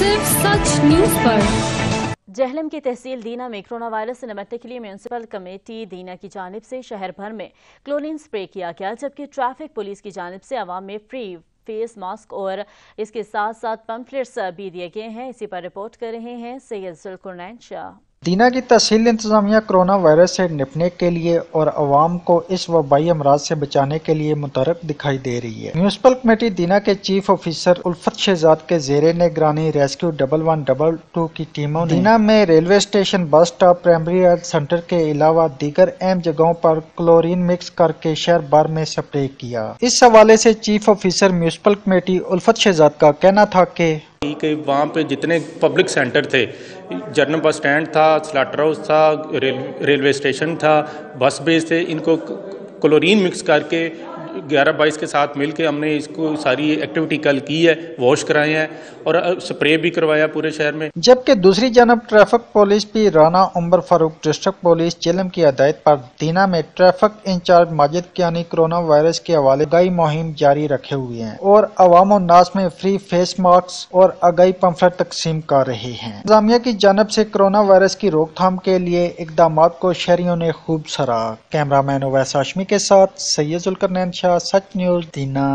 صرف سچ نیوز پر۔ جہلم کی تحصیل دینہ میں کورونا وائرس سے نمٹنے کے لیے میونسپل کمیٹی دینہ کی جانب سے شہر بھر میں کلورین سپرے کیا گیا، جبکہ ٹریفک پولیس کی جانب سے عوام میں فری فیس ماسک اور اس کے ساتھ ساتھ پمفلٹس بھی دیے گئے ہیں۔ اسی پر رپورٹ کر رہے ہیں ذوالقرنین شاہ۔ دینہ کی تحصیل انتظامیہ کورونا وائرس سے نمٹنے کے لیے اور عوام کو اس وبائی امراض سے بچانے کے لیے متحرک دکھائی دے رہی ہے۔ میونسپل کمیٹی دینہ کے چیف آفیسر الفت شہزاد کے زیر نگرانی ریسکیو 1112 کی ٹیموں نے دینہ میں railway station, bus stop, primary health centre کے علاوہ دیگر اہم جگہوں پر کلورین مکس کر کے شہر بھر میں سپرے کیا۔ اس حوالے سے چیف آفیسر میونسپل کمیٹی الفت شہزاد کا کہنا تھا کہ وہاں پہ جتنے پبلک سینٹر تھے، جانب بس اسٹینڈ تھا، سلاٹر ہاؤس تھا، ریلوے اسٹیشن تھا، بس بیس تھے، ان کو کلورین مکس کر کے 11-22 کے ساتھ مل کے ہم نے اس کو ساری ایکٹیویٹی کل کی ہے، واش کرائے ہیں اور سپرے بھی کروایا پورے شہر میں۔ جبکہ دوسری جانب ٹریفک پولیس بھی رانا عمر فاروق ڈسٹرکٹ پولیس جہلم کی ہدایت پر دینہ میں traffic incharge Majid Kiani corona virus کے حوالے اگائی مہم جاری رکھے ہوئے ہیں اور عوام و ناس میں فری فیس ماسک اور اگائی پمفلٹ تقسیم کر رہے ہیں۔ انتظامیہ کی جانب سے کورونا وائرس کی روک تھام کے لیے اقدامات کو شہریوں نے خوب سراہا۔ کیمرہ مین اویس ہاشمی کے ساتھ ذوالقرنین، سچ نیوز، دینہ۔